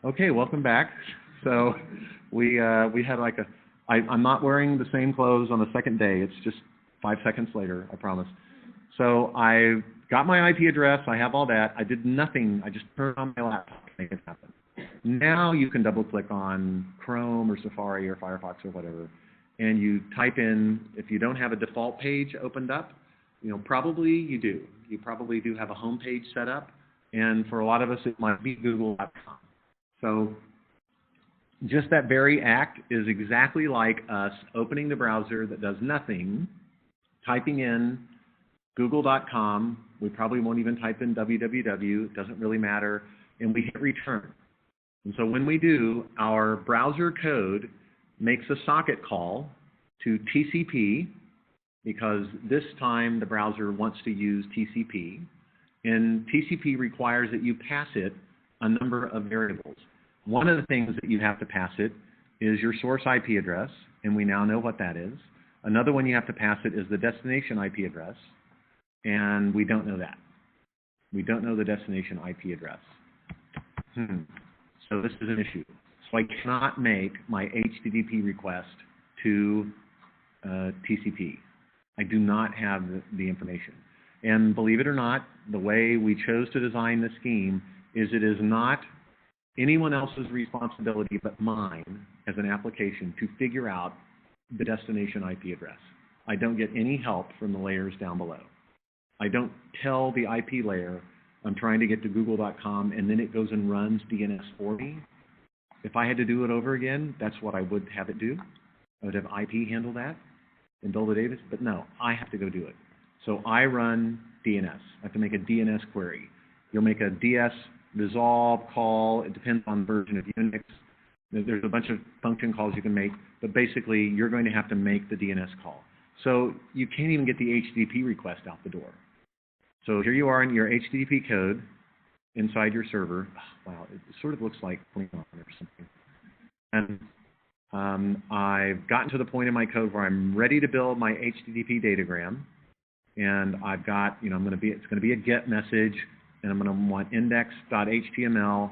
Okay, welcome back. So we had like I'm not wearing the same clothes on the second day. It's just 5 seconds later, I promise. So I got my IP address. I have all that. I did nothing. I just turned on my laptop to make it happen. Now you can double click on Chrome or Safari or Firefox or whatever, and you type in, if you don't have a default page opened up, probably you do. You probably do have a home page set up, and for a lot of us it might be Google.com. So just that very act is exactly like us opening the browser that does nothing, typing in google.com. We probably won't even type in www. It doesn't really matter. And we hit return. And so when we do, our browser code makes a socket call to TCP, because this time the browser wants to use TCP. And TCP requires that you pass it a number of variables. One of the things that you have to pass it is your source IP address, and we now know what that is. Another one you have to pass it is the destination IP address, and we don't know that. We don't know the destination IP address. So this is an issue. So I cannot make my HTTP request to TCP. I do not have the information. And believe it or not, the way we chose to design the scheme is it is not anyone else's responsibility but mine as an application to figure out the destination IP address. I don't get any help from the layers down below. I don't tell the IP layer I'm trying to get to google.com and then it goes and runs DNS for me. If I had to do it over again, that's what I would have it do. I would have IP handle that and build a database, but no, I have to go do it. So I run DNS. I have to make a DNS query. You'll make a DS resolve call. It depends on the version of Unix. There's a bunch of function calls you can make, but basically you're going to have to make the DNS call. So you can't even get the HTTP request out the door. So here you are in your HTTP code inside your server. Oh, wow, it sort of looks like Klingon or something. And I've gotten to the point in my code where I'm ready to build my HTTP datagram. And I've got, it's going to be a GET message, and I'm going to want index.html,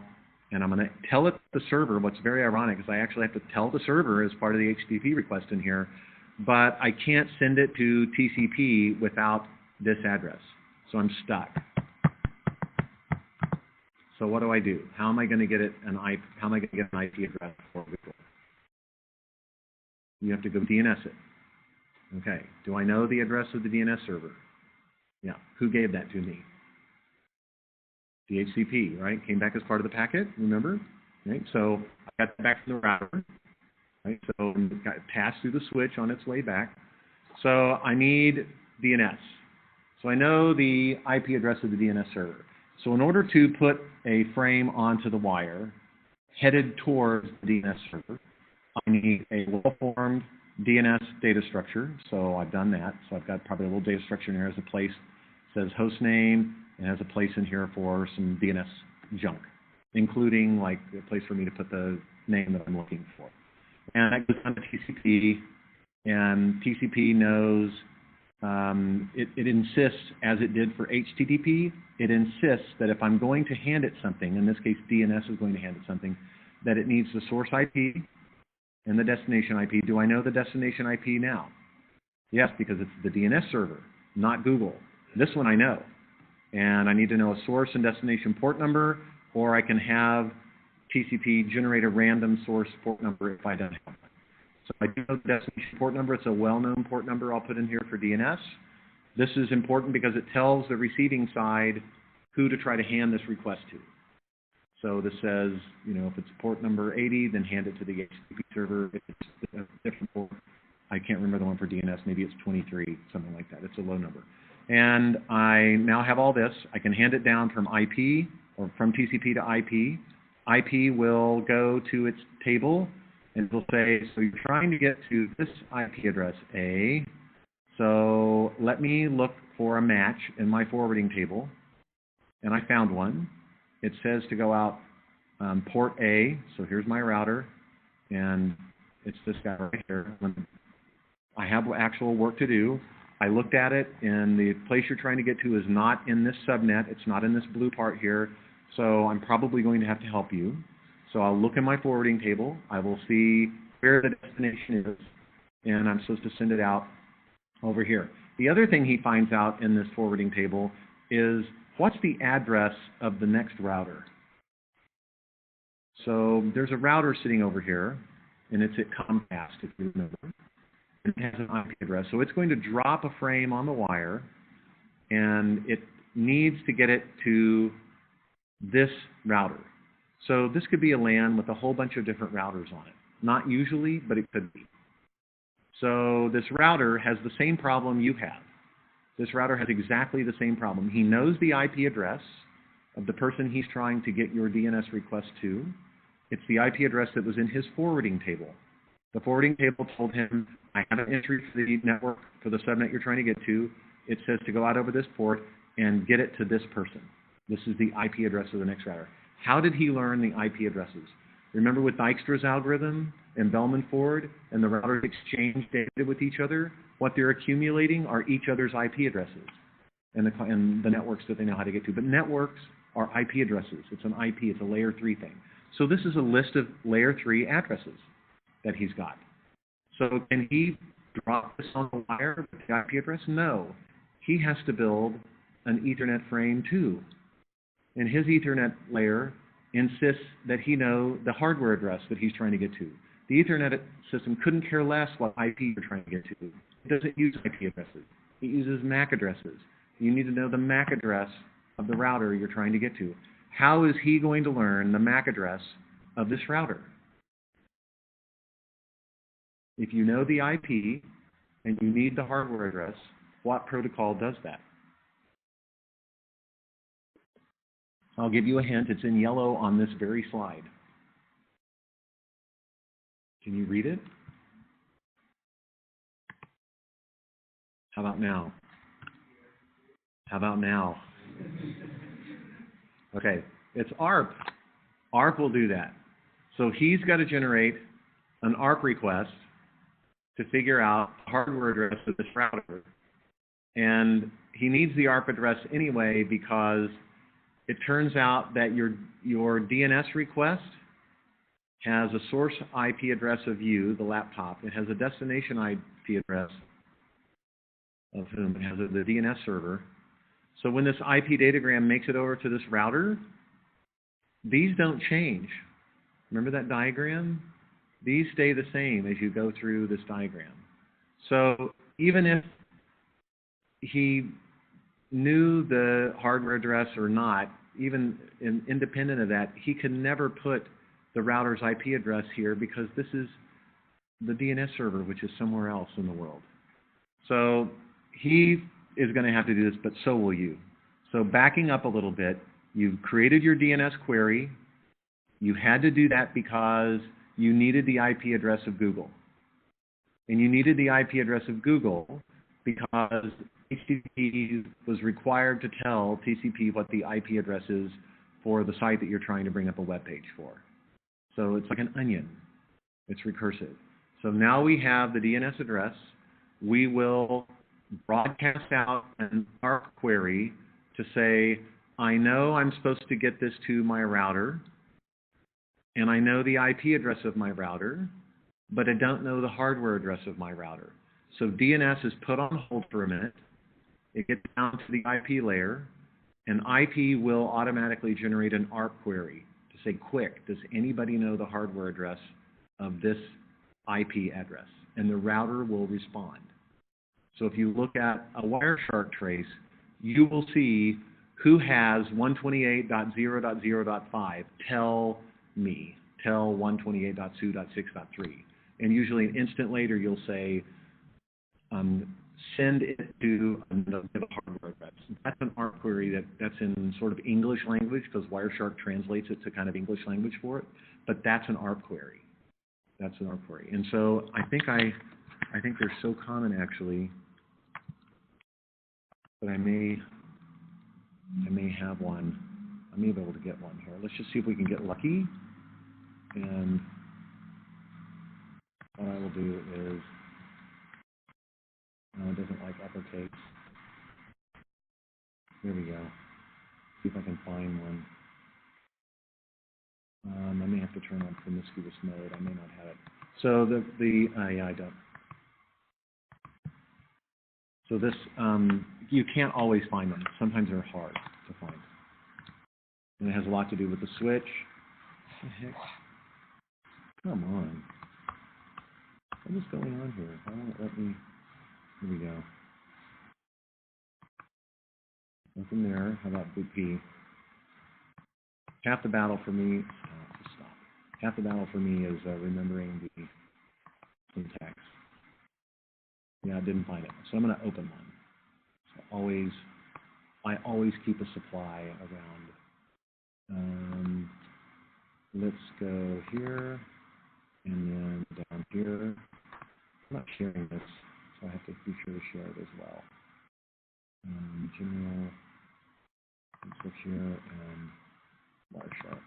and I'm going to tell it the server. What's very ironic is I actually have to tell the server as part of the HTTP request in here, but I can't send it to TCP without this address. So I'm stuck. So what do I do? How am I going to get it how am I going to get an IP address for Google? You have to go DNS it. Okay. Do I know the address of the DNS server? Yeah. Who gave that to me? DHCP, right? Came back as part of the packet, remember? Right? So I got that back from the router. Right? So it got passed through the switch on its way back. So I need DNS. So I know the IP address of the DNS server. So in order to put a frame onto the wire headed towards the DNS server, I need a well-formed DNS data structure. So I've done that. So I've got probably a little data structure in here as a place. It says host name and has a place in here for some DNS junk, including like a place for me to put the name that I'm looking for. And that goes down to TCP, and TCP knows, it insists, as it did for HTTP, it insists that if I'm going to hand it something, in this case DNS is going to hand it something, that it needs the source IP and the destination IP. Do I know the destination IP now? Yes, because it's the DNS server, not Google. This one I know. And I need to know a source and destination port number, or I can have TCP generate a random source port number if I don't have one. So I do know the destination port number. It's a well-known port number I'll put in here for DNS. This is important because it tells the receiving side who to try to hand this request to. So this says, if it's port number 80, then hand it to the HTTP server. If it's a different port, I can't remember the one for DNS. Maybe it's 23, something like that. It's a low number. And I now have all this. I can hand it down from IP or from TCP to IP. IP will go to its table and it will say, so you're trying to get to this IP address A. So let me look for a match in my forwarding table. And I found one. It says to go out port A. So here's my router. And it's this guy right here. I have actual work to do. I looked at it, and the place you're trying to get to is not in this subnet. It's not in this blue part here. So I'm probably going to have to help you. So I'll look in my forwarding table. I will see where the destination is, and I'm supposed to send it out over here. The other thing he finds out in this forwarding table is what's the address of the next router. So there's a router sitting over here, and it's at Comcast, if you remember. And it has an IP address. So it's going to drop a frame on the wire, and it needs to get it to this router. So this could be a LAN with a whole bunch of different routers on it. Not usually, but it could be. So this router has the same problem you have. This router has exactly the same problem. He knows the IP address of the person he's trying to get your DNS request to. It's the IP address that was in his forwarding table. The forwarding table told him, I have an entry for the network for the subnet you're trying to get to. It says to go out over this port and get it to this person. This is the IP address of the next router. How did he learn the IP addresses? Remember with Dijkstra's algorithm and Bellman-Ford and the routers exchange data with each other? What they're accumulating are each other's IP addresses and the networks that they know how to get to. But networks are IP addresses. It's an IP. It's a layer 3 thing. So this is a list of layer 3 addresses that he's got. So can he drop this on the wire with the IP address? No. He has to build an Ethernet frame too. And his Ethernet layer insists that he know the hardware address that he's trying to get to. The Ethernet system couldn't care less what IP you're trying to get to. It doesn't use IP addresses. It uses MAC addresses. You need to know the MAC address of the router you're trying to get to. How is he going to learn the MAC address of this router? If you know the IP and you need the hardware address, what protocol does that? I'll give you a hint. It's in yellow on this very slide. Can you read it? How about now? How about now? Okay, it's ARP. ARP will do that. So he's got to generate an ARP request to figure out the hardware address of this router. And he needs the ARP address anyway because it turns out that your DNS request has a source IP address of you, the laptop. It has a destination IP address of whom it has the DNS server. So when this IP datagram makes it over to this router, these don't change. Remember that diagram? These stay the same as you go through this diagram. So even if he knew the hardware address or not, even independent of that, he can never put the router's IP address here because this is the DNS server, which is somewhere else in the world. So he is going to have to do this, but so will you. So backing up a little bit, you've created your DNS query. You had to do that because you needed the IP address of Google. And you needed the IP address of Google because HTTP was required to tell TCP what the IP address is for the site that you're trying to bring up a web page for. So it's like an onion. It's recursive. So now we have the DNS address. We will broadcast out an ARP query to say, I know I'm supposed to get this to my router, and I know the IP address of my router, but I don't know the hardware address of my router. So DNS is put on hold for a minute. It gets down to the IP layer, and IP will automatically generate an ARP query to say, quick, does anybody know the hardware address of this IP address? And the router will respond. So if you look at a Wireshark trace, you will see who has 128.0.0.5, tell me, tell 128.2.6.3. And usually an instant later, you'll say, send it to the hardware address. That's an ARP query that's in sort of English language because Wireshark translates it to kind of English language for it. But that's an ARP query. That's an ARP query. And so I think they're so common actually that I may have one. I may be able to get one here. Let's just see if we can get lucky. And what I will do is, no, it doesn't like uppercase. Here we go. See if I can find one. I may have to turn on promiscuous mode. I may not have it. So yeah, I don't. So this, you can't always find them. Sometimes they're hard to find. And it has a lot to do with the switch. What the heck? Come on. What is going on here? Why won't it let me? Here we go. Nothing there. How about boot P? Half the battle for me. Stop. Half the battle for me is remembering the syntax. Yeah, I didn't find it. So I'm going to open one. So I always keep a supply around. Let's go here and then down here. I'm not sharing this, so I have to be sure to share it as well. General, click here, and Wireshark.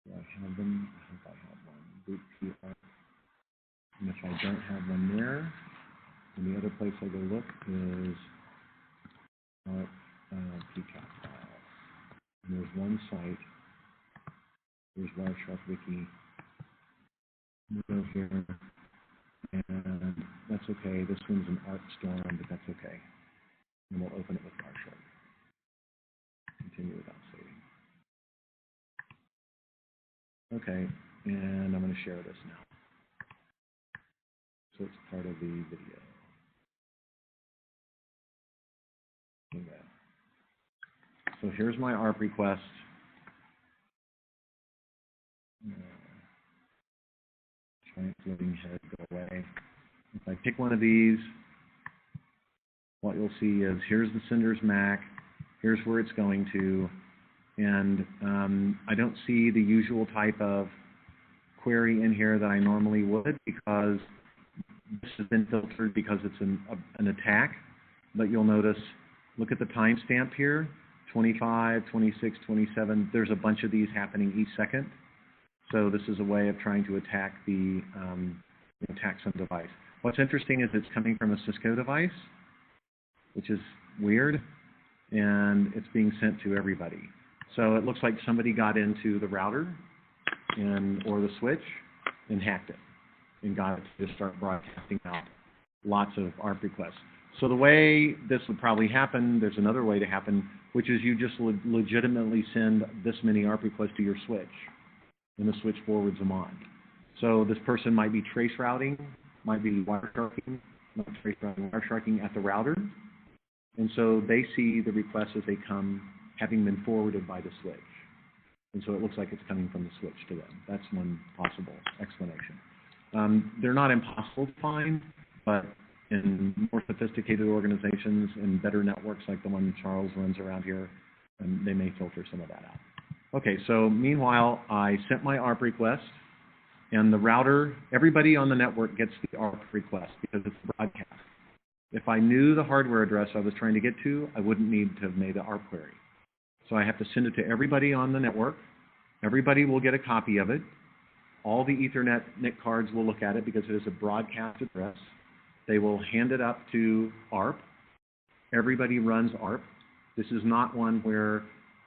Do I have them? I hope I have one. Boot PR. And if I don't have one there, then the other place I go look is our PCAP file. And there's one site. There's Wireshark Wiki. We'll go here, and that's okay. This one's an ARP storm, but that's okay. And we'll open it with Wireshark. Continue without saving. Okay, and I'm going to share this now. So it's part of the video. Okay. So here's my ARP request. Translating head, go away. If I pick one of these, what you'll see is here's the sender's MAC, here's where it's going to, and I don't see the usual type of query in here that I normally would because this has been filtered because it's an attack. But you'll notice, look at the timestamp here, 25, 26, 27. There's a bunch of these happening each second. So this is a way of trying to attack some device. What's interesting is it's coming from a Cisco device, which is weird, and it's being sent to everybody. So it looks like somebody got into the router or the switch and hacked it and got it to just start broadcasting out lots of ARP requests. So the way this would probably happen, there's another way to happen, which is you just legitimately send this many ARP requests to your switch, and the switch forwards them on. So this person might be trace routing, might be wiresharking, not trace routing, wiresharking at the router, and so they see the requests as they come, having been forwarded by the switch. And so it looks like it's coming from the switch to them. That's one possible explanation. They're not impossible to find, but in more sophisticated organizations and better networks like the one Charles runs around here, they may filter some of that out. Okay, so meanwhile, I sent my ARP request, and the router, everybody on the network gets the ARP request because it's broadcast. If I knew the hardware address I was trying to get to, I wouldn't need to have made the ARP query. So I have to send it to everybody on the network. Everybody will get a copy of it. All the Ethernet NIC cards will look at it because it is a broadcast address. They will hand it up to ARP. Everybody runs ARP. This is not one where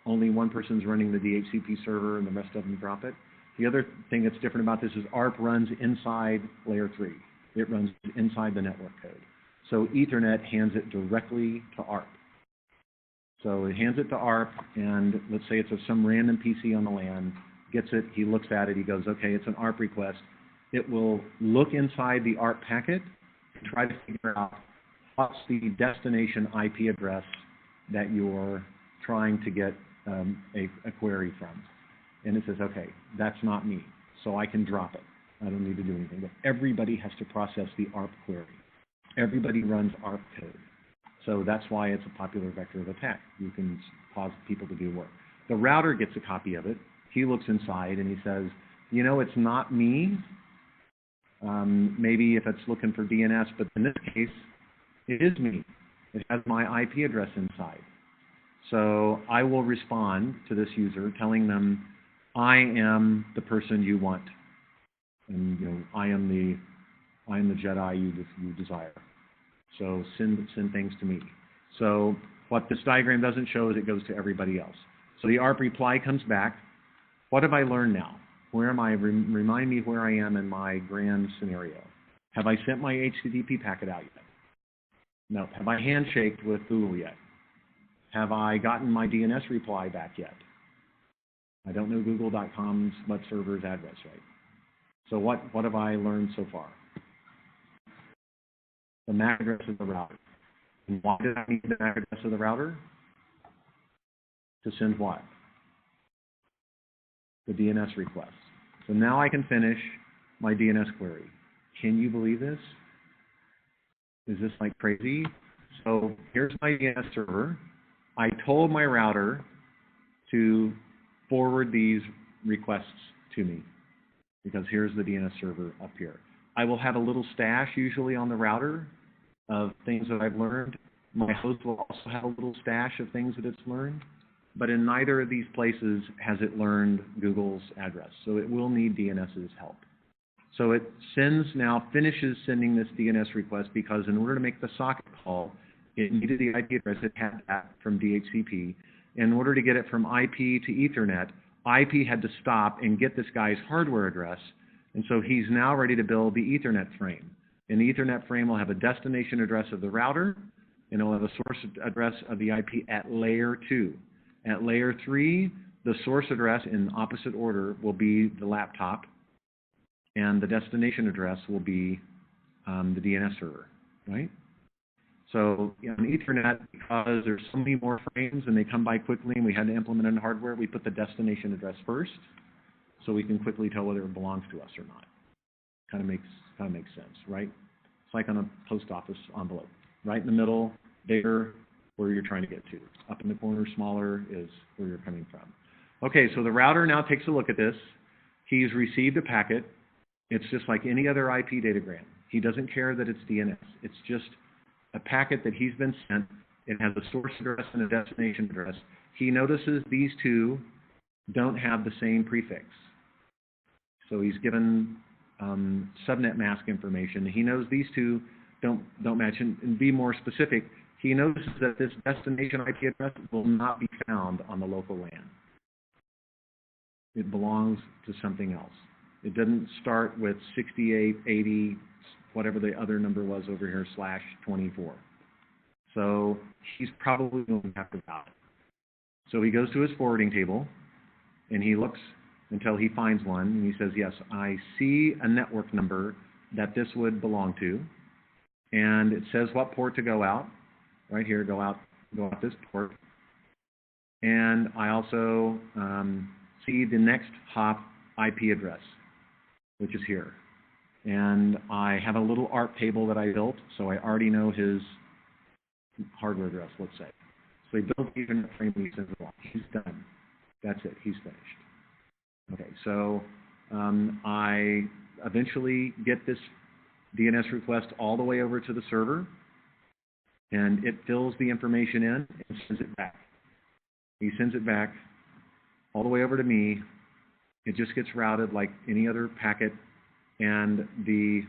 only one person's running the DHCP server and the rest of them drop it. The other thing that's different about this is ARP runs inside layer 3. It runs inside the network code. So Ethernet hands it directly to ARP. So it hands it to ARP, and let's say it's some random PC on the LAN, gets it, he looks at it, he goes, okay, it's an ARP request. It will look inside the ARP packet and try to figure out what's the destination IP address that you're trying to get a query from. And it says, okay, that's not me, so I can drop it. I don't need to do anything. But everybody has to process the ARP query. Everybody runs ARP code. So that's why it's a popular vector of attack. You can cause people to do work. The router gets a copy of it. He looks inside and he says, you know, it's not me. Maybe if it's looking for DNS, but in this case, it is me. It has my IP address inside. So I will respond to this user telling them, I am the person you want. And, you know, I am the Jedi you desire. So send things to me. So what this diagram doesn't show is it goes to everybody else. So the ARP reply comes back. What have I learned now? Where am I? Remind me where I am in my grand scenario. Have I sent my HTTP packet out yet? No. Have I handshaked with Google yet? Have I gotten my DNS reply back yet? I don't know google.com's web server's address, right? So what have I learned so far? The MAC address of the router. And why did I need the MAC address of the router? To send what? The DNS request. So now I can finish my DNS query. Can you believe this? Is this like crazy? So here's my DNS server. I told my router to forward these requests to me because here's the DNS server up here. I will have a little stash usually on the router of things that I've learned. My host will also have a little stash of things that it's learned. But in neither of these places has it learned Google's address. So it will need DNS's help. So it finishes sending this DNS request because in order to make the socket call, it needed the IP address. It had that from DHCP. In order to get it from IP to Ethernet, IP had to stop and get this guy's hardware address. And so he's now ready to build the Ethernet frame. And the Ethernet frame will have a destination address of the router, and it will have a source address of the IP at layer 2. At layer 3, the source address in opposite order will be the laptop, and the destination address will be the DNS server, right? So on Ethernet, because there's so many more frames and they come by quickly and we had to implement it in hardware, we put the destination address first so we can quickly tell whether it belongs to us or not. Kind of makes sense, right? It's like on a post office envelope. Right in the middle, bigger, where you're trying to get to. Up in the corner, smaller, is where you're coming from. Okay, so the router now takes a look at this. He's received a packet. It's just like any other IP datagram. He doesn't care that it's DNS. It's just a packet that he's been sent. It has a source address and a destination address. He notices these two don't have the same prefix. So he's given subnet mask information. He knows these two don't match. And be more specific, he notices that this destination IP address will not be found on the local LAN. It belongs to something else. It doesn't start with 6880, whatever the other number was over here, /24. So he's probably going to have to route it. So he goes to his forwarding table, and he looks until he finds one, and he says, yes, I see a network number that this would belong to, and it says what port to go out. Right here, go out this port. And I also see the next hop IP address, which is here. And I have a little ARP table that I built, so I already know his hardware address, let's say. So he built the Ethernet frame and he sends it along. He's done. That's it. He's finished. Okay, so I eventually get this DNS request all the way over to the server, and it fills the information in and sends it back. He sends it back all the way over to me. It just gets routed like any other packet, and the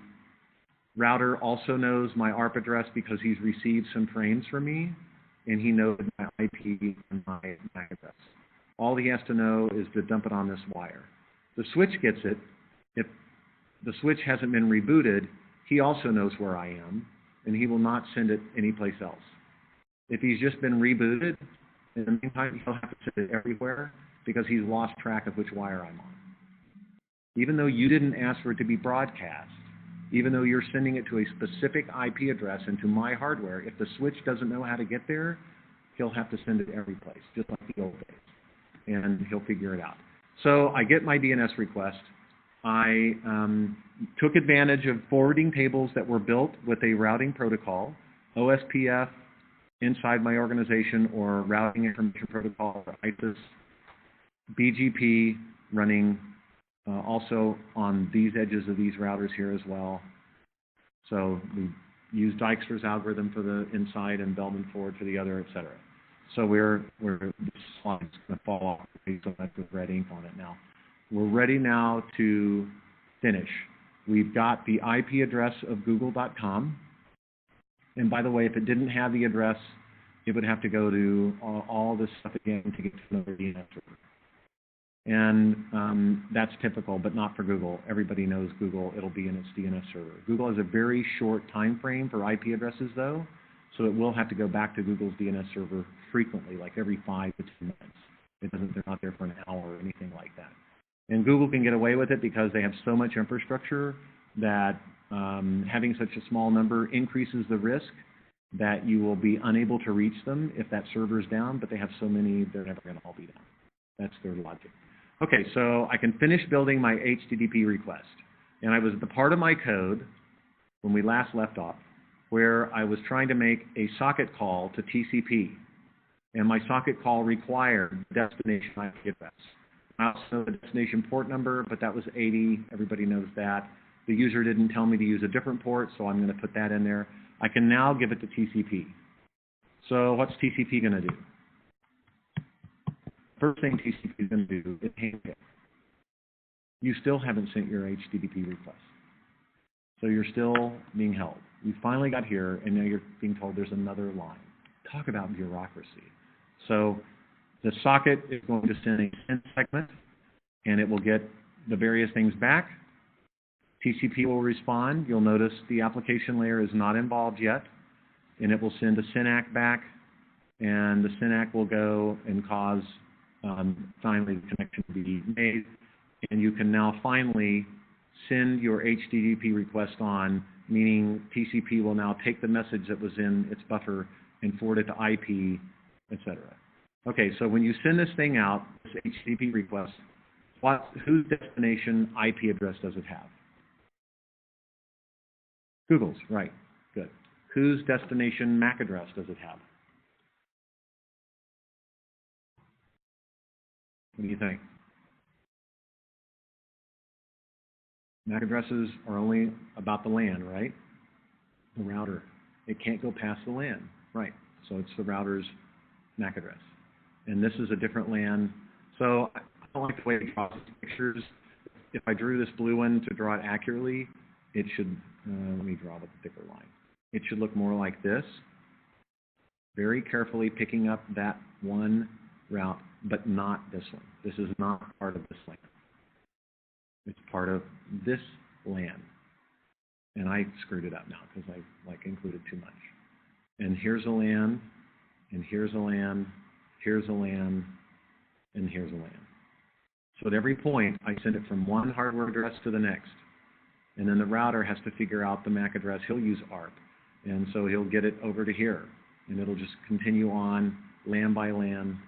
router also knows my ARP address because he's received some frames from me, and he knows my IP and my MAC address. All he has to know is to dump it on this wire. The switch gets it. If the switch hasn't been rebooted, he also knows where I am, and he will not send it anyplace else. If he's just been rebooted, in the meantime, he'll have to send it everywhere because he's lost track of which wire I'm on. Even though you didn't ask for it to be broadcast, even though you're sending it to a specific IP address into my hardware, if the switch doesn't know how to get there, he'll have to send it every place, just like the old days, and he'll figure it out. So I get my DNS request. I took advantage of forwarding tables that were built with a routing protocol, OSPF inside my organization, or routing information protocol, or ISIS, BGP running also on these edges of these routers here as well. So we use Dijkstra's algorithm for the inside and Bellman Ford for the other, et cetera. So this slide's going to fall off so I have red ink on it now. We're ready now to finish. We've got the IP address of google.com. And by the way, if it didn't have the address, it would have to go to all this stuff again to get to another DNS server. And that's typical, but not for Google. Everybody knows Google. It'll be in its DNS server. Google has a very short time frame for IP addresses, though, so it will have to go back to Google's DNS server frequently, like every 5 to 10 minutes. They're not there for an hour or anything like that. And Google can get away with it because they have so much infrastructure that having such a small number increases the risk that you will be unable to reach them if that server's down, but they have so many, they're never going to all be down. That's their logic. Okay, so I can finish building my HTTP request. And I was at the part of my code when we last left off where I was trying to make a socket call to TCP. And my socket call required destination IP address. I also know the destination port number, but that was 80. Everybody knows that. The user didn't tell me to use a different port, so I'm going to put that in there. I can now give it to TCP. So what's TCP going to do? First thing TCP is going to do is hang it. You still haven't sent your HTTP request. So you're still being held. You finally got here, and now you're being told there's another line. Talk about bureaucracy. So the socket is going to send a send segment, and it will get the various things back. TCP will respond. You'll notice the application layer is not involved yet, and it will send a SYNAC back, and the SYNAC will go and cause finally the connection to be made, and you can now finally send your HTTP request on, meaning TCP will now take the message that was in its buffer and forward it to IP, etc. Okay, so when you send this thing out, this HTTP request, whose destination IP address does it have? Google's, right, good. Whose destination MAC address does it have? What do you think? MAC addresses are only about the LAN, right? The router. It can't go past the LAN, right? So it's the router's MAC address. And this is a different LAN. So I don't like the way it draws these pictures. If I drew this blue one to draw it accurately, it should, let me draw the thicker line. It should look more like this. Very carefully picking up that one route, but not this one. This is not part of this LAN. It's part of this LAN. And I screwed it up now because I included too much. And here's a LAN, and here's a LAN, here's a LAN, and here's a LAN. So at every point, I send it from one hardware address to the next. And then the router has to figure out the MAC address. He'll use ARP. And so he'll get it over to here. And it'll just continue on LAN by LAN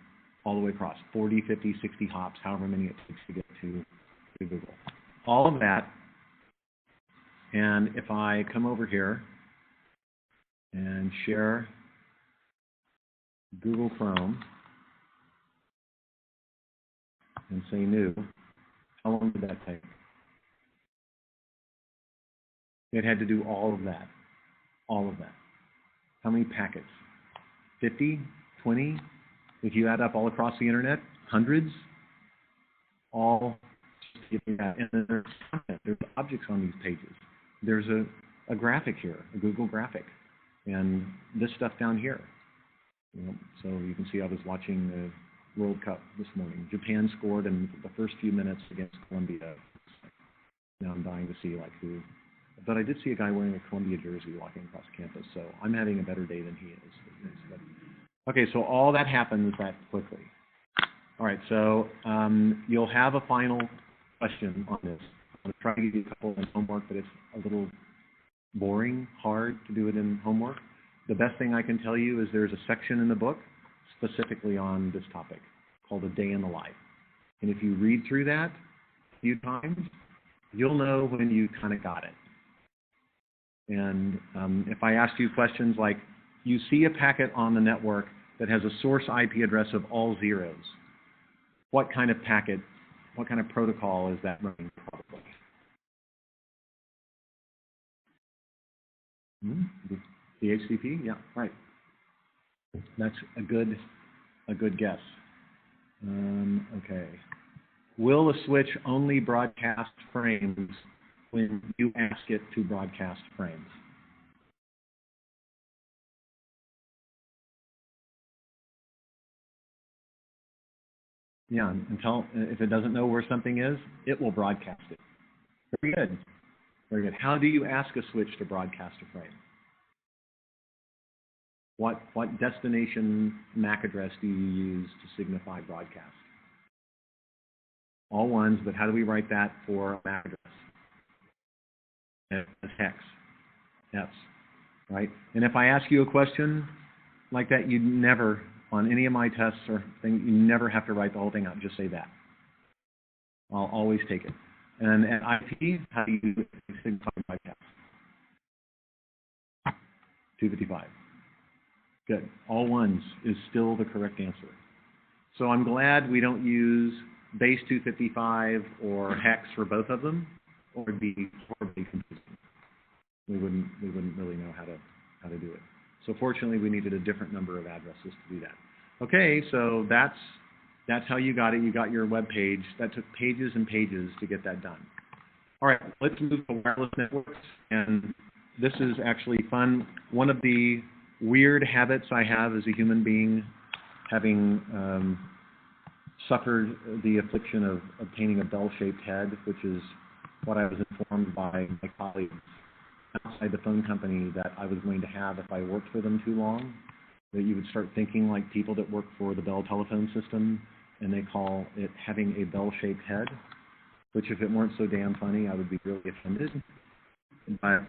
all the way across, 40, 50, 60 hops, however many it takes to get to Google. All of that. And if I come over here and share Google Chrome and say new, how long did that take? It had to do all of that. All of that. How many packets? 50? 20? If you add up all across the internet, hundreds? All. And then there's content. There's objects on these pages. There's a graphic here, a Google graphic. And this stuff down here. You know, so you can see I was watching the World Cup this morning. Japan scored in the first few minutes against Colombia. Now I'm dying to see like who. But I did see a guy wearing a Columbia jersey walking across campus, so I'm having a better day than he is. Okay, so all that happens that quickly. All right, so you'll have a final question on this. I'm trying to give you a couple in homework, but it's a little boring, hard to do it in homework. The best thing I can tell you is there's a section in the book specifically on this topic called A Day in the Life. And if you read through that a few times, you'll know when you kind of got it. And if I ask you questions like, you see a packet on the network that has a source IP address of all zeros, what kind of packet, what kind of protocol is that running probably? The HTTP? Yeah, right. That's a good guess. Okay. Will a switch only broadcast frames when you ask it to broadcast frames? Yeah, until if it doesn't know where something is, it will broadcast it. Very good. Very good. How do you ask a switch to broadcast a frame? What destination MAC address do you use to signify broadcast? All ones, but how do we write that for a MAC address? It's hex. Yes. Right? And if I ask you a question like that, you never, on any of my tests or things, you never have to write the whole thing out. Just say that. I'll always take it. And at IP, how do you signify broadcast? 255. Good. All ones is still the correct answer. So I'm glad we don't use base 255 or hex for both of them, or it'd be horribly confusing. We wouldn't really know how to do it. So fortunately, we needed a different number of addresses to do that. Okay, so that's how you got it. You got your web page. That took pages and pages to get that done. All right, let's move to wireless networks. And this is actually fun. One of the weird habits I have as a human being, having suffered the affliction of obtaining a bell-shaped head, which is what I was informed by my colleagues outside the phone company that I was going to have if I worked for them too long, that you would start thinking like people that work for the Bell telephone system, and they call it having a bell-shaped head, which if it weren't so damn funny, I would be really offended. But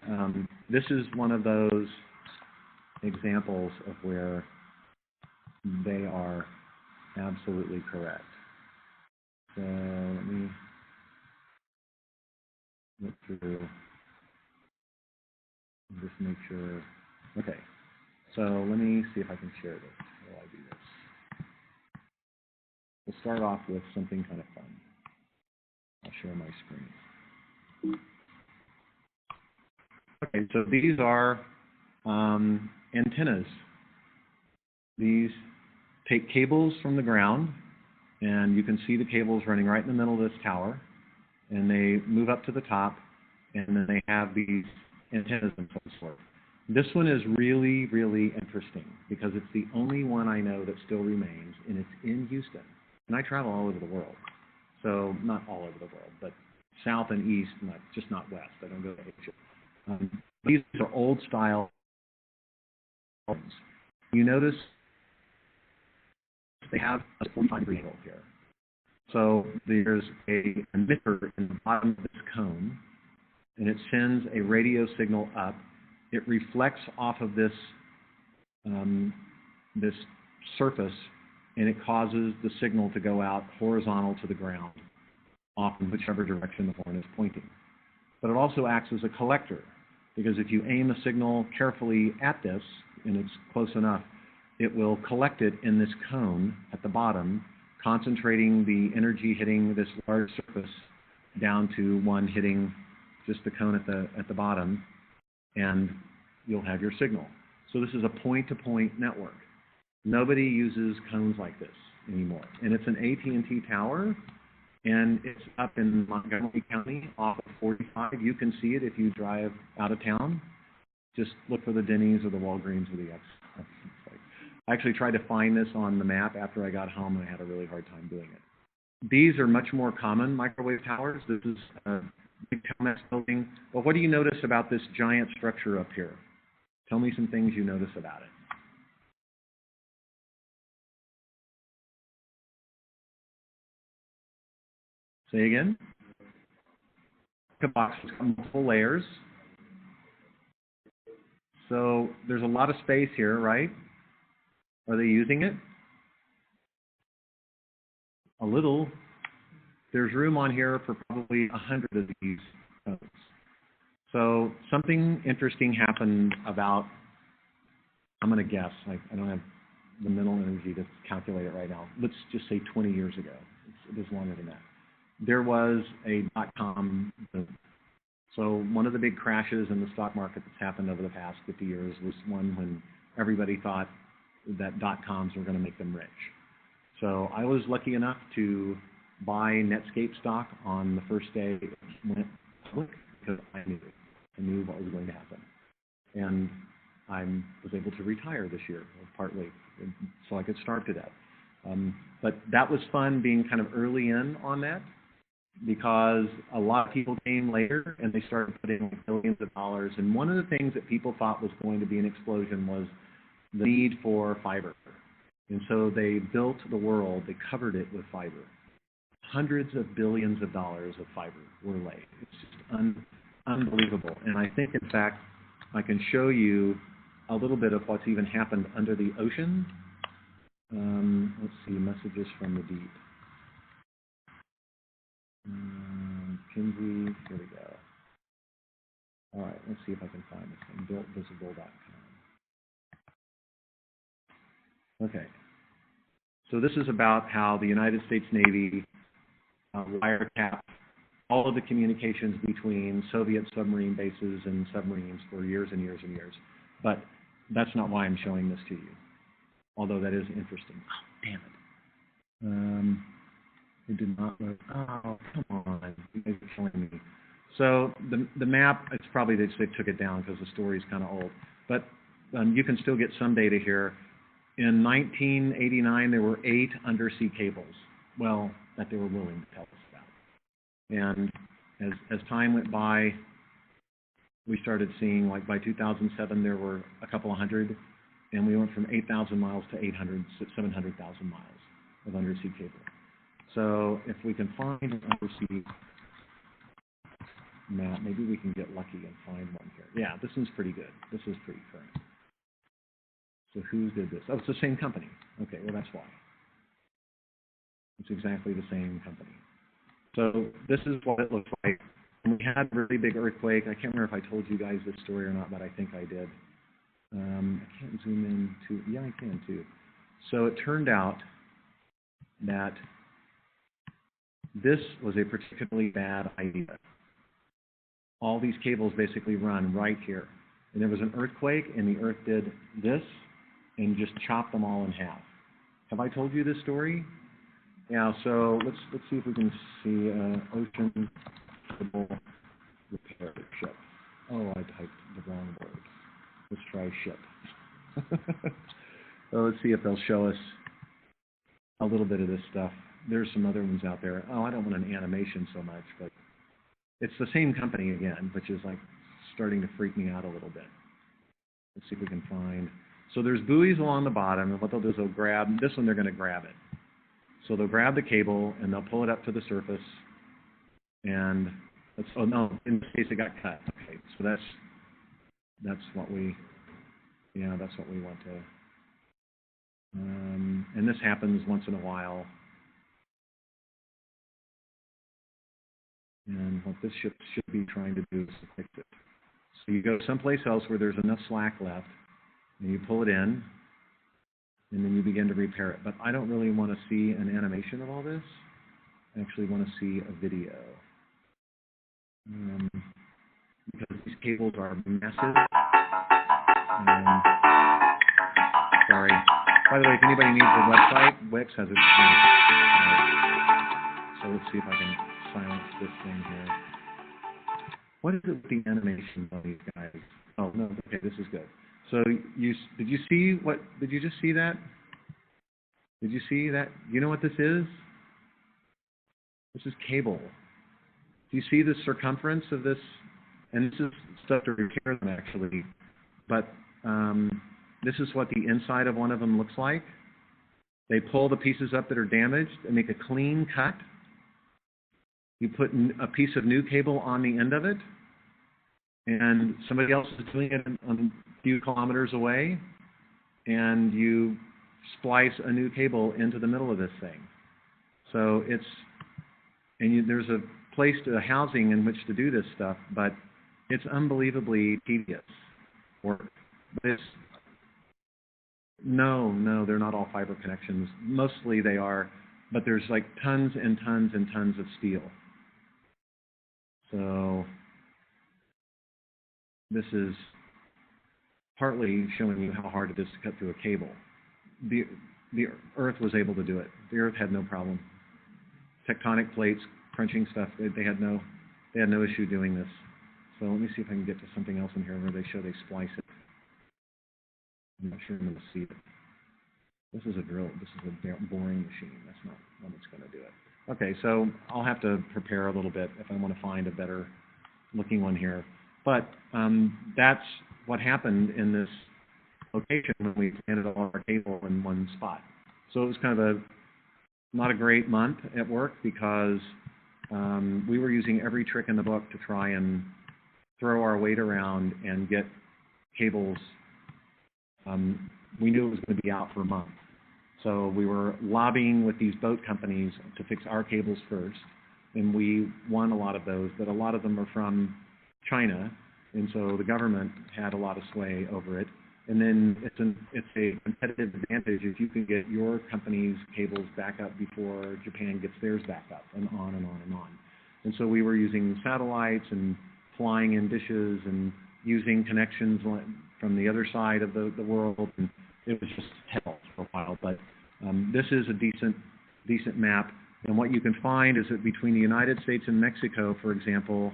this is one of those examples of where they are absolutely correct. So let me look through and just make sure. Okay, so let me see if I can share this while I do this. We'll start off with something kind of fun. I'll share my screen. Okay, so these are antennas. These take cables from the ground, and you can see the cables running right in the middle of this tower, and they move up to the top, and then they have these antennas in some sort. This one is really, really interesting because it's the only one I know that still remains, and it's in Houston. And I travel all over the world. So not all over the world, but south and east, just not west. I don't go to Asia. These are old style phones. You notice they have a 45-degree angle here. So there's a emitter in the bottom of this cone, and it sends a radio signal up. It reflects off of this, this surface, and it causes the signal to go out horizontal to the ground, off in whichever direction the horn is pointing. But it also acts as a collector, because if you aim a signal carefully at this, and it's close enough, it will collect it in this cone at the bottom, concentrating the energy hitting this large surface down to one hitting just the cone at the bottom, and you'll have your signal. So this is a point-to-point network. Nobody uses cones like this anymore. And it's an AT&T tower, and it's up in Montgomery County off of 45. You can see it if you drive out of town. Just look for the Denny's or the Walgreens or the X. I actually tried to find this on the map after I got home, and I had a really hard time doing it. These are much more common microwave towers. This is a big Telmex building. But what do you notice about this giant structure up here? Tell me some things you notice about it. Say again? The box has got multiple layers. So there's a lot of space here, right? Are they using it? A little. There's room on here for probably 100 of these codes. So something interesting happened about, I'm going to guess, I don't have the mental energy to calculate it right now. Let's just say 20 years ago. It was longer than that. There was a dot-com boom. So one of the big crashes in the stock market that's happened over the past 50 years was one when everybody thought that dot-coms were going to make them rich. So I was lucky enough to buy Netscape stock on the first day it went public because I knew what was going to happen. And I was able to retire this year, partly, so I could starve to death. But that was fun being kind of early in on that, because a lot of people came later and they started putting millions of dollars. And one of the things that people thought was going to be an explosion was the need for fiber. And so they built the world, they covered it with fiber. Hundreds of billions of dollars of fiber were laid. It's just unbelievable. And I think, in fact, I can show you a little bit of what's even happened under the ocean. Let's see, messages from the deep. Kinsey, here we go. All right, let's see if I can find this thing, builtvisible.com. Okay, so this is about how the United States Navy wiretapped all of the communications between Soviet submarine bases and submarines for years and years and years. But that's not why I'm showing this to you, although that is interesting. Oh, damn it. It did not look. Oh, come on. You guys are showing me. So the map, it's probably they took it down because the story's kind of old. But you can still get some data here. In 1989, there were 8 undersea cables, well, that they were willing to tell us about. And as time went by, we started seeing, like by 2007, there were a couple of hundred, and we went from 8,000 miles to 700,000 miles of undersea cable. So if we can find an undersea map, maybe we can get lucky and find one here. Yeah, this one's pretty good. This is pretty current. So who did this? Oh, it's the same company. Okay, well, that's why. It's exactly the same company. So this is what it looks like. And we had a really big earthquake. I can't remember if I told you guys this story or not, but I think I did. I can't zoom in too. Yeah, I can too. So it turned out that this was a particularly bad idea. All these cables basically run right here. And there was an earthquake, and the earth did this and just chopped them all in half. Have I told you this story? Yeah, so let's see if we can see ocean cable repair ship. Oh, I typed the wrong word. Let's try ship. So let's see if they'll show us a little bit of this stuff. There's some other ones out there. Oh, I don't want an animation so much, but it's the same company again, which is like starting to freak me out a little bit. Let's see if we can find. So there's buoys along the bottom, and what they'll do is they'll grab, this one they're going to grab it. So they'll grab the cable, and they'll pull it up to the surface, and, oh no, in this case it got cut. Okay, so that's what we, yeah, that's what we want to, and this happens once in a while. And what this ship should be trying to do is to fix it. So you go someplace else where there's enough slack left, and you pull it in, and then you begin to repair it. But I don't really want to see an animation of all this. I actually want to see a video. Because these cables are massive. And, sorry. By the way, if anybody needs a website, Wix has it. So let's see if I can silence this thing here. What is it with the animation of these guys? Oh, no, okay, this is good. So did you see what, did you just see that? Did you see that? You know what this is? This is cable. Do you see the circumference of this? And this is stuff to repair them, actually. But this is what the inside of one of them looks like. They pull the pieces up that are damaged and make a clean cut. You put a piece of new cable on the end of it, and somebody else is doing it a few kilometers away, and you splice a new cable into the middle of this thing. So it's, and there's a place to housing in which to do this stuff, but it's unbelievably tedious work. No, they're not all fiber connections. Mostly they are, but there's like tons and tons and tons of steel. So this is partly showing you how hard it is to cut through a cable. The Earth was able to do it. The Earth had no problem. Tectonic plates, crunching stuff, they had no issue doing this. So let me see if I can get to something else in here where they show they splice it. I'm not sure I'm going to see it. This is a drill. This is a boring machine. That's not one that's going to do it. Okay, so I'll have to prepare a little bit if I want to find a better looking one here. But that's what happened in this location when we planted all our cable in one spot. So it was kind of not a great month at work because we were using every trick in the book to try and throw our weight around and get cables. We knew it was going to be out for a month. So we were lobbying with these boat companies to fix our cables first, and we won a lot of those, but a lot of them are from China, and so the government had a lot of sway over it. And then it's a competitive advantage if you can get your company's cables back up before Japan gets theirs back up, and on and on and on. And so we were using satellites and flying in dishes and using connections from the other side of the world, and it was just hell for a while. But this is a decent map, and what you can find is that between the United States and Mexico, for example,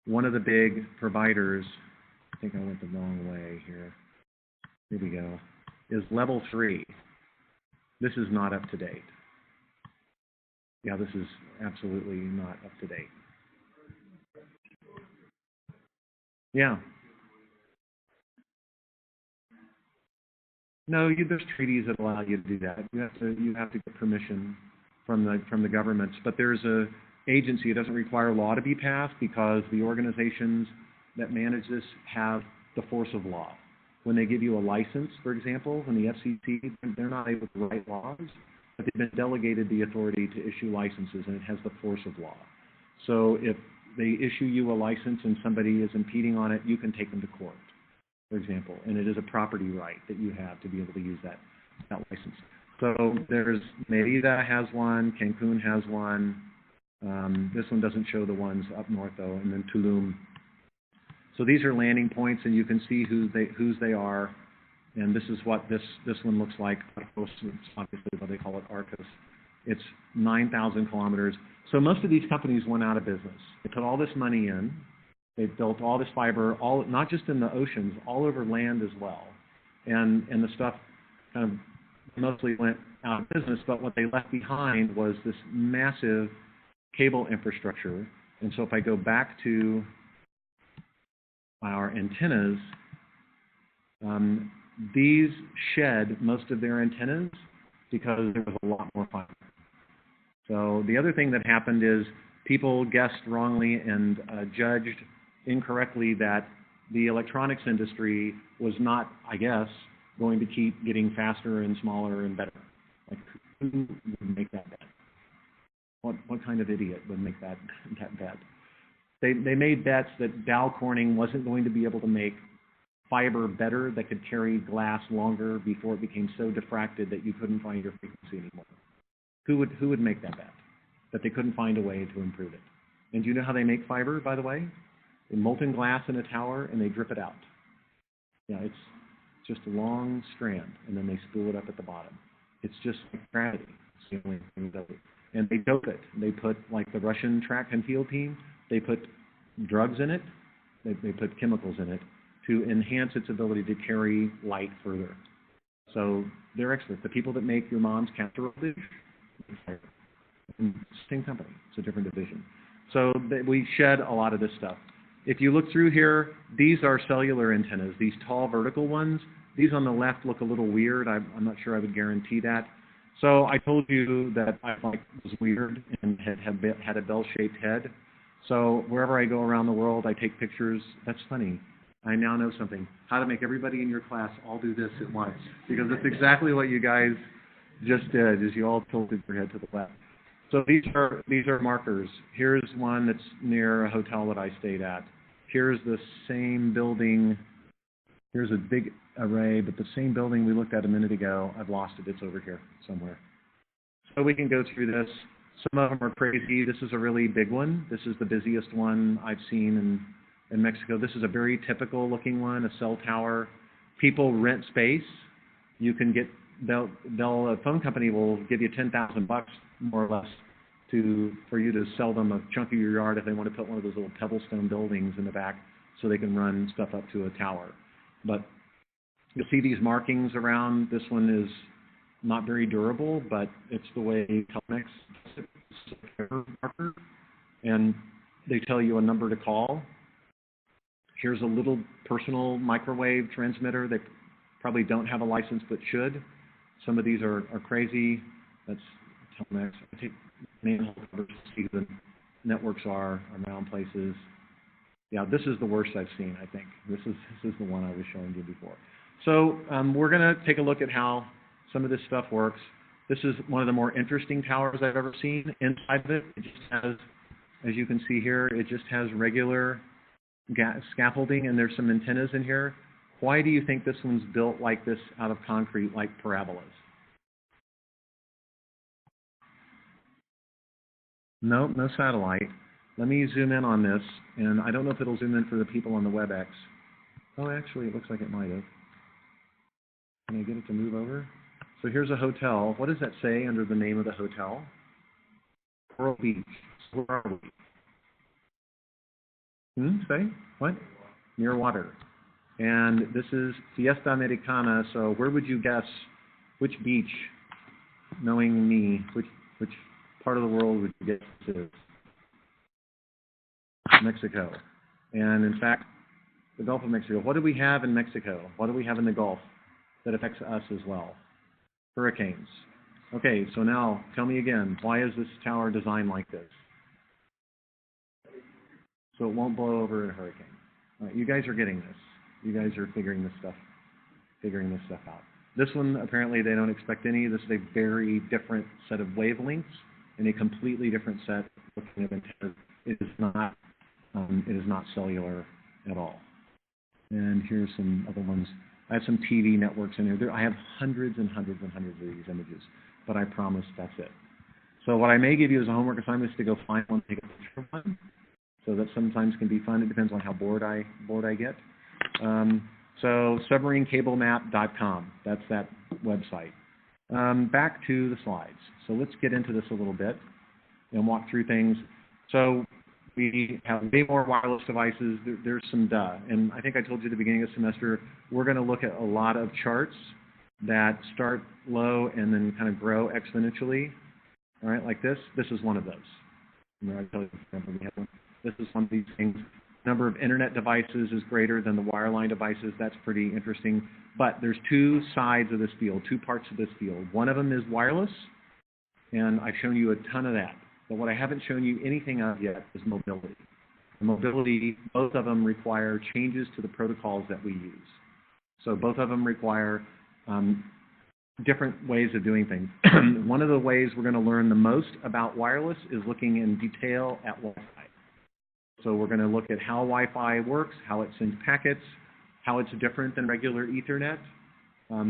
one of the big providers, I think I went the wrong way here. Here we go, is level 3. This is not up to date. Yeah, this is absolutely not up to date. Yeah. No, there's treaties that allow you to do that. You have to get permission from the governments. But there's a agency. It doesn't require law to be passed because the organizations that manage this have the force of law. When they give you a license, for example, when the FCC, they're not able to write laws, but they've been delegated the authority to issue licenses, and it has the force of law. So if they issue you a license and somebody is impeding on it, you can take them to court, for example, and it is a property right that you have to be able to use that license. So there's Merida has one, Cancun has one. This one doesn't show the ones up north though, and then Tulum. So these are landing points, and you can see whose they are, and this is what this one looks like. Arcos, obviously what they call it, Arcos. It's 9,000 kilometers. So most of these companies went out of business. They put all this money in. They built all this fiber, not just in the oceans, all over land as well. And the stuff kind of mostly went out of business, but what they left behind was this massive cable infrastructure. And so if I go back to our antennas, these shed most of their antennas because there was a lot more fiber. So the other thing that happened is people guessed wrongly and judged incorrectly that the electronics industry was not, I guess, going to keep getting faster and smaller and better. Like, who would make that bet? What kind of idiot would make that bet? They made bets that Dow Corning wasn't going to be able to make fiber better that could carry glass longer before it became so diffracted that you couldn't find your frequency anymore. Who would make that bet? That they couldn't find a way to improve it. And do you know how they make fiber, by the way? They molten glass in a tower and they drip it out. Yeah, it's just a long strand, and then they spool it up at the bottom. It's just like gravity. It's the only thing that does it. And they dope it. They put, like the Russian track and field team, they put drugs in it. They put chemicals in it to enhance its ability to carry light further. So they're experts. The people that make your mom's casserole dish, same company. It's a different division. So we shed a lot of this stuff. If you look through here, these are cellular antennas. These tall vertical ones. These on the left look a little weird. I'm not sure I would guarantee that. So I told you that I was weird and had a bell-shaped head. So wherever I go around the world, I take pictures. That's funny. I now know something. How to make everybody in your class all do this at once. Because that's exactly what you guys just did, is you all tilted your head to the left. So these are markers. Here's one that's near a hotel that I stayed at. Here's the same building. Here's a big array, but the same building we looked at a minute ago, I've lost it. It's over here somewhere. So we can go through this. Some of them are crazy. This is a really big one. This is the busiest one I've seen in Mexico. This is a very typical looking one, a cell tower. People rent space. You can get, a phone company will give you $10,000 more or less for you to sell them a chunk of your yard if they want to put one of those little pebblestone buildings in the back so they can run stuff up to a tower. But you'll see these markings around. This one is not very durable, but it's the way Telenex does it. It's a error marker, and they tell you a number to call. Here's a little personal microwave transmitter that probably don't have a license but should. Some of these are crazy. That's Telenex. I take manhole covers to see who the networks are around places. Yeah, this is the worst I've seen, I think. This is the one I was showing you before. So we're going to take a look at how some of this stuff works. This is one of the more interesting towers I've ever seen. Inside of it, it just has, as you can see here, it just has regular scaffolding, and there's some antennas in here. Why do you think this one's built like this out of concrete, like parabolas? No, no satellite. Let me zoom in on this, and I don't know if it'll zoom in for the people on the WebEx. Oh, actually, it looks like it might have. Can I get it to move over? So here's a hotel. What does that say under the name of the hotel? Coral Beach. Where are we? Say? What? Near water. And this is Fiesta Americana, so where would you guess which beach, knowing me, which part of the world would you guess this is? Mexico. And in fact, the Gulf of Mexico. What do we have in Mexico? What do we have in the Gulf that affects us as well? Hurricanes. Okay, so now tell me again, why is this tower designed like this? So it won't blow over in a hurricane. All right, you guys are getting this. You guys are figuring this stuff out. This one, apparently they don't expect any. This is a very different set of wavelengths and a completely different set of antennas. It is not cellular at all. And here's some other ones. I have some TV networks in here. I have hundreds and hundreds and hundreds of these images, but I promise that's it. So what I may give you as a homework assignment is to go find one, take a picture of one. So that sometimes can be fun. It depends on how bored I get. So submarinecablemap.com. That's that website. Back to the slides. So let's get into this a little bit and walk through things. So we have way more wireless devices. There's some duh. And I think I told you at the beginning of the semester, we're going to look at a lot of charts that start low and then kind of grow exponentially. All right, like this. This is one of those. Remember I told you we have one. This is one of these things. Number of internet devices is greater than the wireline devices. That's pretty interesting. But there's two sides of this field, two parts of this field. One of them is wireless, and I've shown you a ton of that. But what I haven't shown you anything of yet is mobility. And mobility, both of them require changes to the protocols that we use. So both of them require different ways of doing things. One of the ways we're going to learn the most about wireless is looking in detail at Wi-Fi. So we're going to look at how Wi-Fi works, how it sends packets, how it's different than regular Ethernet,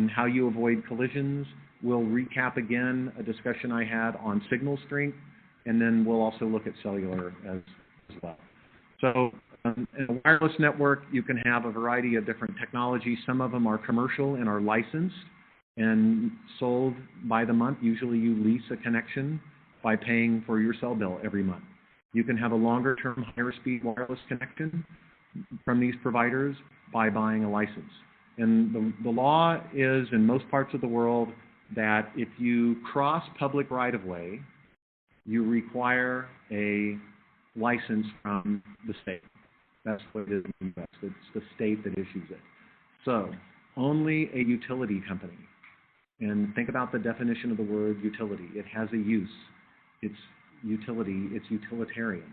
how you avoid collisions. We'll recap again a discussion I had on signal strength, and then we'll also look at cellular as well. So in a wireless network, you can have a variety of different technologies. Some of them are commercial and are licensed and sold by the month. Usually you lease a connection by paying for your cell bill every month. You can have a longer-term, higher-speed wireless connection from these providers by buying a license. And the law is, in most parts of the world, that if you cross public right-of-way, you require a license from the state. That's what it is in the U.S. It's the state that issues it. So only a utility company, and think about the definition of the word utility. It has a use. It's utility, it's utilitarian.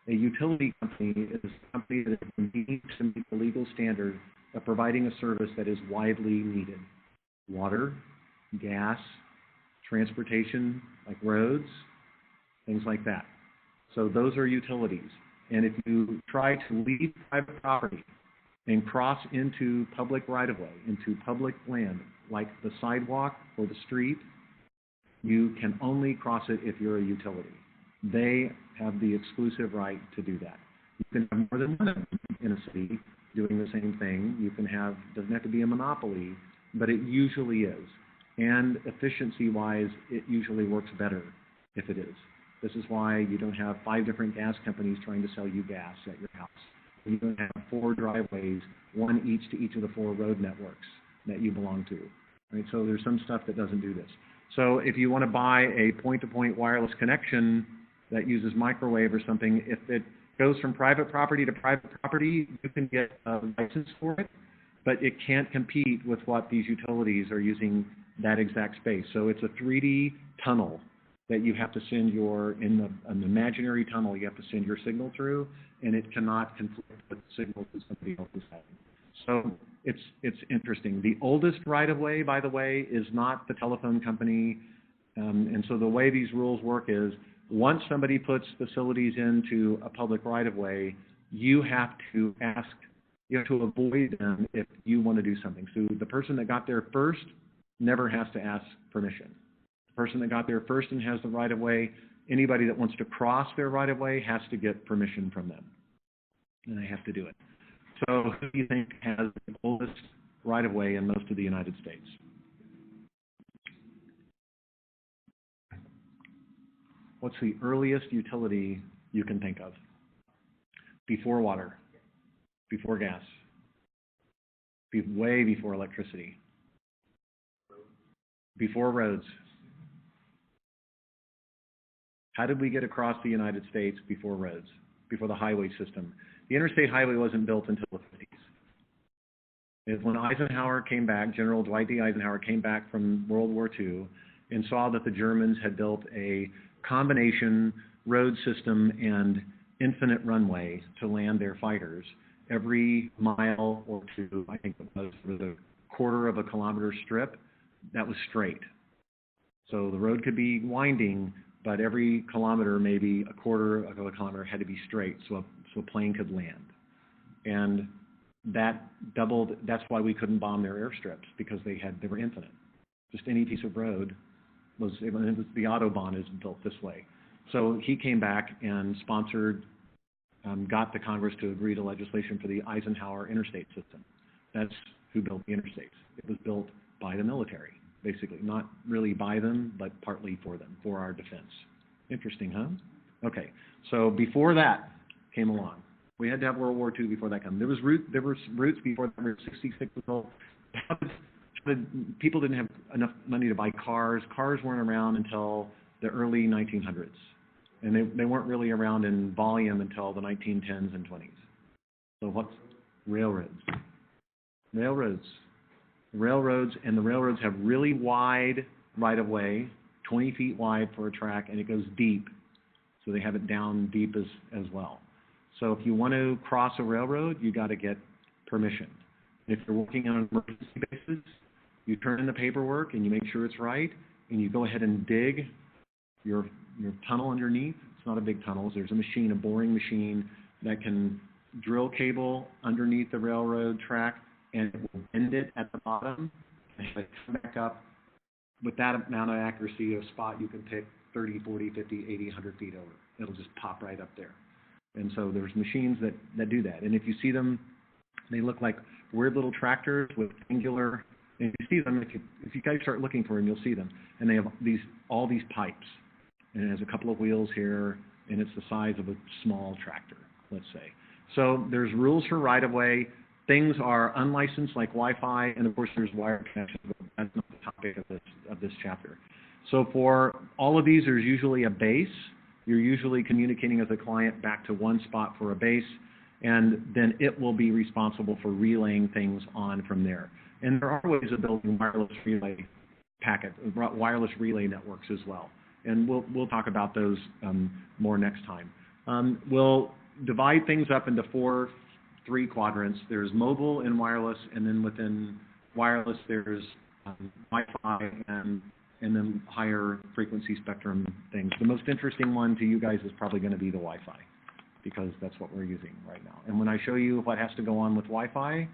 A utility company is a company that needs to meet the legal standard of providing a service that is widely needed. Water, gas, transportation, like roads, things like that. So those are utilities. And if you try to leave private property and cross into public right-of-way, into public land, like the sidewalk or the street, you can only cross it if you're a utility. They have the exclusive right to do that. You can have more than one of them in a city doing the same thing. You can have, doesn't have to be a monopoly, but it usually is. And efficiency-wise, it usually works better if it is. This is why you don't have 5 different gas companies trying to sell you gas at your house. You don't have 4 driveways, one each to each of the 4 road networks that you belong to. right? So there's some stuff that doesn't do this. So if you want to buy a point-to-point wireless connection that uses microwave or something, if it goes from private property to private property, you can get a license for it, but it can't compete with what these utilities are using that exact space. So it's a 3D tunnel that you have to send an imaginary tunnel you have to send your signal through, and it cannot conflict with signals that somebody else is having. So it's interesting. The oldest right-of-way, by the way, is not the telephone company. And so the way these rules work is once somebody puts facilities into a public right-of-way, you have to avoid them if you want to do something. So the person that got there first never has to ask permission. The person that got there first and has the right-of-way, anybody that wants to cross their right-of-way has to get permission from them. And they have to do it. So who do you think has the oldest right-of-way in most of the United States? What's the earliest utility you can think of? Before water, before gas, way before electricity, before roads. How did we get across the United States before roads, before the highway system? The interstate highway wasn't built until the 50s. When Eisenhower came back, General Dwight D. Eisenhower came back from World War II and saw that the Germans had built a combination road system and infinite runway to land their fighters. Every mile or two, I think it was a quarter of a kilometer strip, that was straight. So the road could be winding, but every kilometer, maybe a quarter of a kilometer, had to be straight so a plane could land. And that doubled, that's why we couldn't bomb their airstrips, because they were infinite. Just any piece of road the Autobahn is built this way. So he came back and sponsored, got the Congress to agree to legislation for the Eisenhower interstate system. That's who built the interstates. It was built by the military, basically. Not really by them, but partly for them, for our defense. Interesting, huh? Okay, so before that came along. We had to have World War II before that came. There was roots before that. We were 66 years old. People didn't have enough money to buy cars. Cars weren't around until the early 1900s. And they weren't really around in volume until the 1910s and 20s. So what's railroads? Railroads. Railroads, and the railroads have really wide right-of-way, 20 feet wide for a track, and it goes deep. So they have it down deep as well. So if you want to cross a railroad, you got to get permission. If you're working on an emergency basis, you turn in the paperwork and you make sure it's right, and you go ahead and dig your tunnel underneath. It's not a big tunnel. There's a machine, a boring machine, that can drill cable underneath the railroad track, and it will bend it at the bottom and have it come back up. With that amount of accuracy, a spot you can pick 30, 40, 50, 80, 100 feet over. It'll just pop right up there. And so there's machines that do that. And if you see them, they look like weird little tractors with angular, and you see them, if you guys start looking for them, you'll see them. And they have all these pipes. And it has a couple of wheels here, and it's the size of a small tractor, let's say. So there's rules for right-of-way. Things are unlicensed, like Wi-Fi, and of course there's wire connections, but that's not the topic of this chapter. So for all of these, there's usually a base. You're usually communicating as a client back to one spot for a base, and then it will be responsible for relaying things on from there. And there are ways of building wireless relay networks as well. And we'll talk about those more next time. We'll divide things up into three quadrants. There's mobile and wireless, and then within wireless there's Wi-Fi and then higher frequency spectrum things. The most interesting one to you guys is probably going to be the Wi-Fi, because that's what we're using right now. And when I show you what has to go on with Wi-Fi,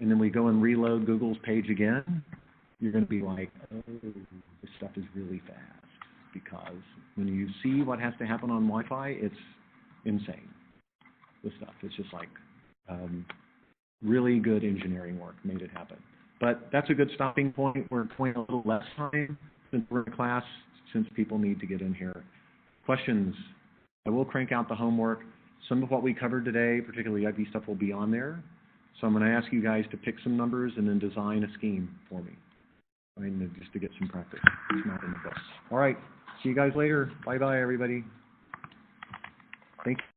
and then we go and reload Google's page again, you're going to be like, oh, this stuff is really fast. Because when you see what has to happen on Wi-Fi, it's insane. This stuff, it's just like really good engineering work made it happen. But that's a good stopping point. We're going a little less time since we're in class, since people need to get in here. Questions? I will crank out the homework. Some of what we covered today, particularly IP stuff, will be on there. So I'm going to ask you guys to pick some numbers and then design a scheme for me. right, and just to get some practice. It's not in the book. All right. See you guys later. Bye-bye, everybody. Thank you.